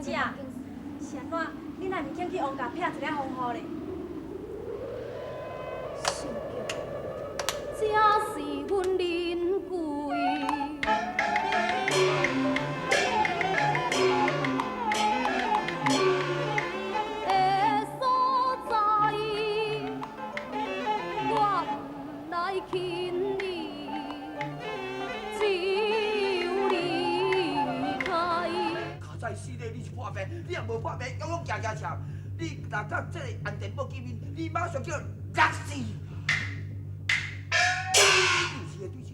姐，是安怎？你若毋肯去王家撇一个风雨咧？心叫，这是阮珍贵的所在，我毋来轻易就离开。卡在死咧，你是破病，你若无破病，勇勇行行抢，你若到这个安定宝见面，你马上叫人勒死。是个对手，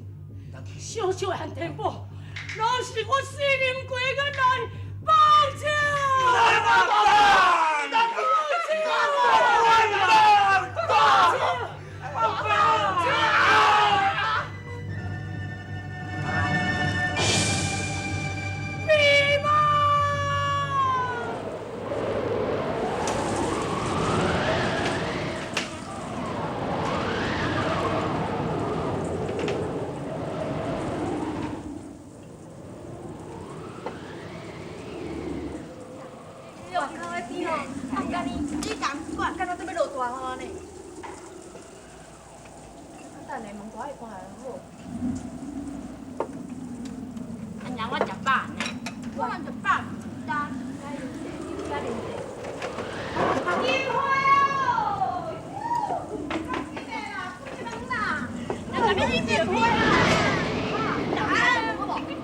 人去。小小的汉天宝，拢是我4年过眼来报仇。外口的天哦，今年你讲我敢若准备落大雨呢。等下门关下关下好。安娘，我食饱呢。我食饱，加啉茶，加啉茶。金花哦！那个你金花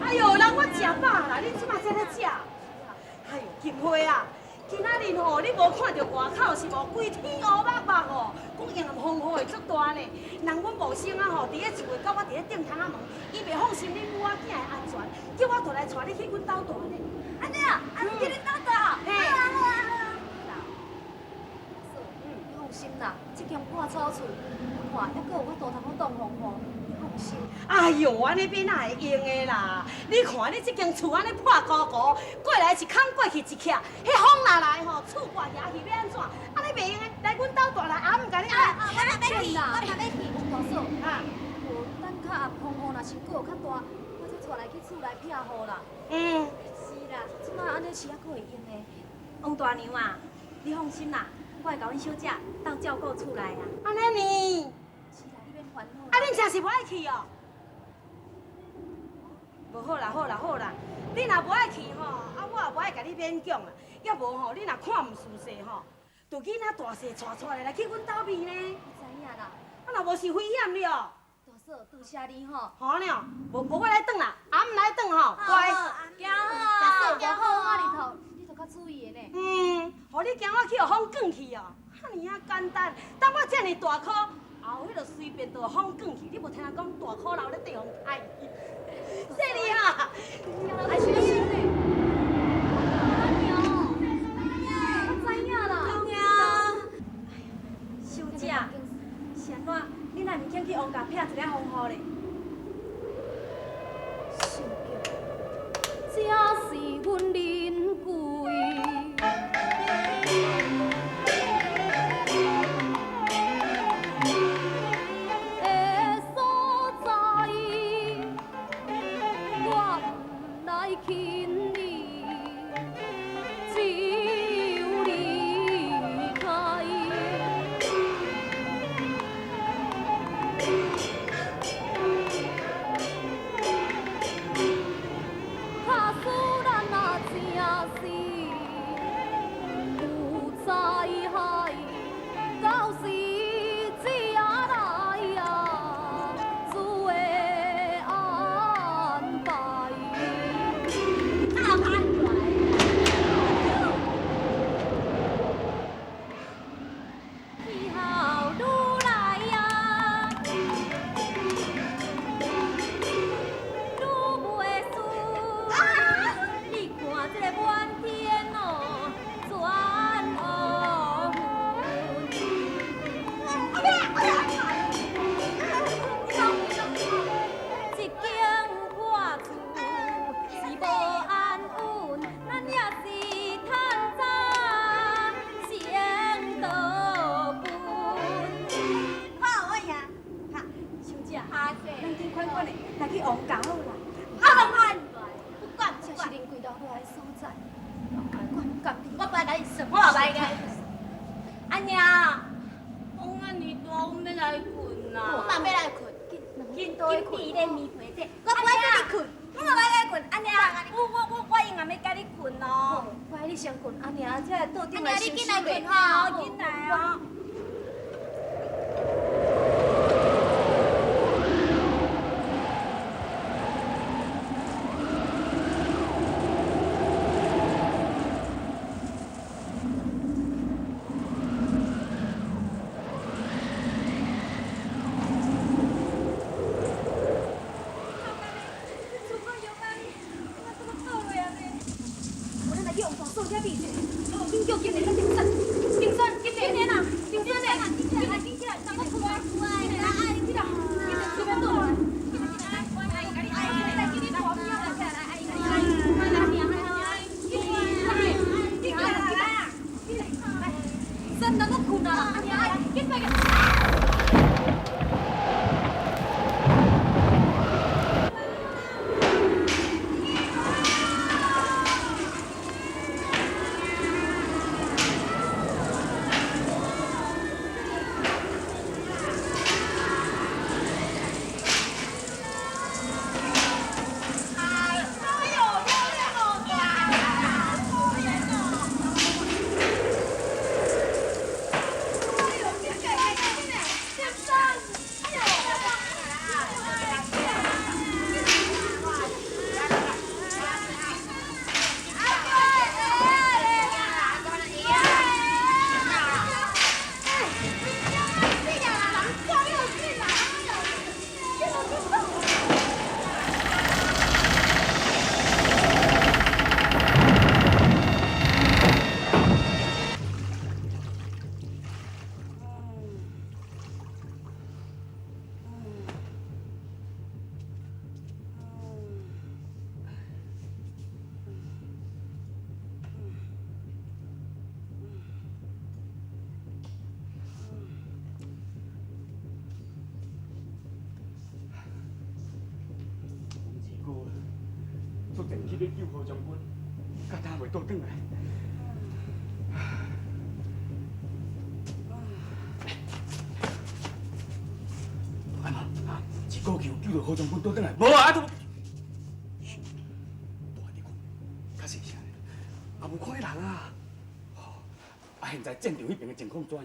哎呦，人我食饱啦，你即马才来食。哎呦，金花啊，今仔日吼，你无看到外口是无规天乌捌捌哦，讲迎风雨会足大呢。人阮无生啊吼，伫咧厝诶，到我伫咧顶窗仔门，伊袂放心你母仔囝诶安全，叫我倒来带你去阮兜住呢。安尼啊，安尼去恁兜倒。嘿。你放心啦，这间破草厝，看还阁有法度通好挡风雨，你放心。哎呦，安尼变哪会用的啦？你看你这间厝安尼破糊糊，过来一空过去一徛，迄风若来吼，厝挂野去要安怎？安尼袂用的，来阮兜住来，阿唔甲你我嘛要去，我嘛要去。大嫂，啊，无等较暗风雨若是阁有较大，我才带来去厝内避雨啦。是啦，即摆安尼是还阁会用的。王大娘啊，你放心啦，我会甲阮小姐斗照顾厝内啊。安尼呢？是啦，你免烦恼。啊，恁真是无爱去哦？无好啦，好啦，好啦，你若无爱去吼，啊，我也无爱甲你勉强啦。要无吼，你若看唔舒适吼，就囡仔大细带来去阮兜面呢。我知影啦，啊，若无是危险了。大嫂，多谢你吼。好呢，无我来转啦，阿唔来转吼，乖。行大嫂，好，无好啊里头，你着较注意的呢。互你惊我去互风卷去哦，哈尼啊简单。等我遮尔大颗，后迄个随便就风卷去，你无听人讲大颗流咧地方开。谢你哈，还小心呢。阿娘，我知影啦。小姐，是安怎？你若毋肯去王家撇一个风雨咧？心叫，这是阮珍贵的所在，我毋来轻易什么啊？白个？阿娘，风安尼大，阮要来困啦。我嘛要来困，紧倒去困。今暝咧咪陪者，我不爱跟你困，我嘛要来困。阿娘，我应该要跟你困咯。乖，你先困，阿娘，这桌顶来休息袂？好，进来啊。坐电梯咧救何将军，甲他袂倒转来。哎妈，一股气救到何将军倒转来，无啊都。大你讲，较细声，也无看迄人啊。现在战场迄边的情况怎样？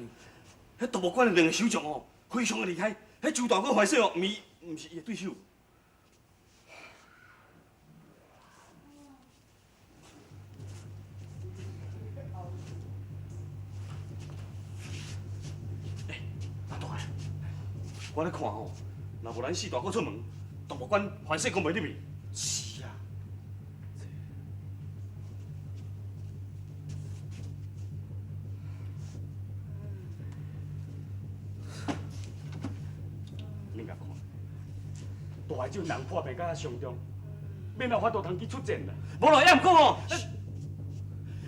迄图书馆的两个首长哦，非常的厉害。迄周大哥怀说哦，毋是伊的对手。我咧看吼，若无咱四大哥出门，图书馆凡事讲袂入去。是啊。恁甲看，大海种人破病甲上重，免有法度通去出战啦。无咯，也毋讲吼，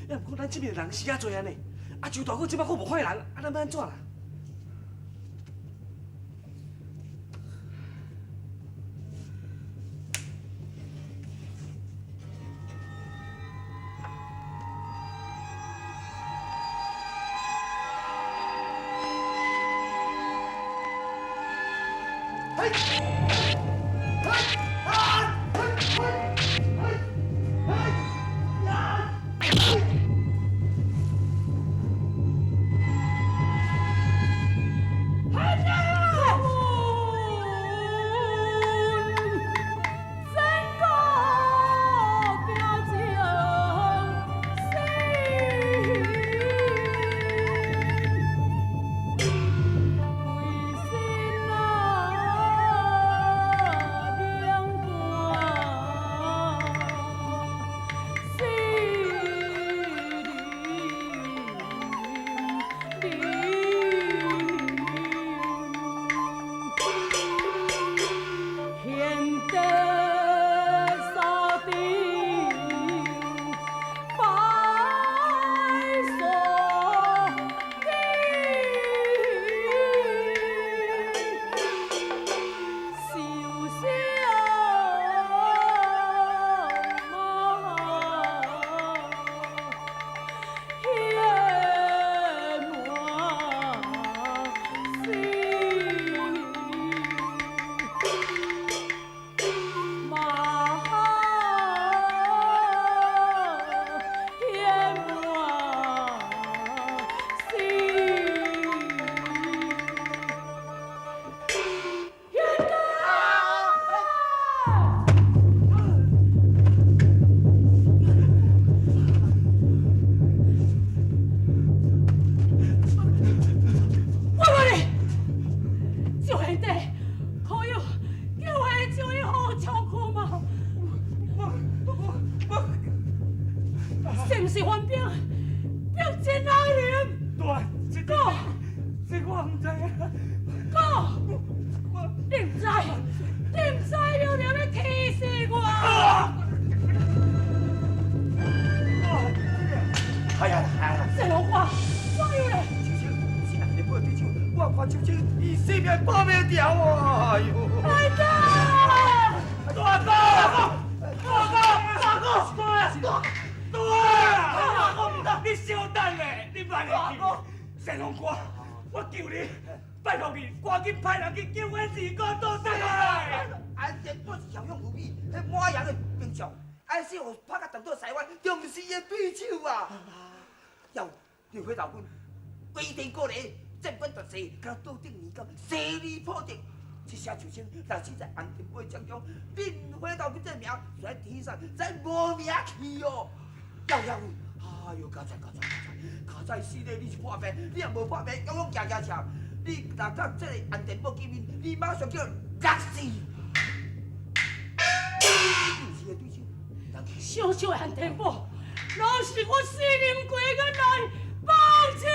也毋讲咱这边人死啊多安尼，啊周大哥即摆佫无看人，啊咱要安怎啦？啊！患病，病真难啉。对，这我唔知啊。你唔知，了要气死我！哎呀！这龙花，怎样嘞？秋秋，是安尼没对手，我看秋秋伊性命保袂掉啊！哎呦！大哥，大哥，你小等咧，你慢点去。成龙哥，我求你，拜托你，赶紧派人去救阮二哥倒转来。安田我是骁勇无比，迄满洋的兵将，安是互拍甲当作台湾，中是伊的对手啊！要刘回头军，威天过地，战本夺势，甲倒顶年高，势力破敌。这些球星若是在安田杯将中，恁回头军这名在天上，再无名去哦！要，哎呦，加在死咧！你是破病，你若无破病，勇勇行车，你若到这个安田堡见面，你马上叫砸死！是个对手，小小的汉天宝，若是我死灵鬼眼来放枪！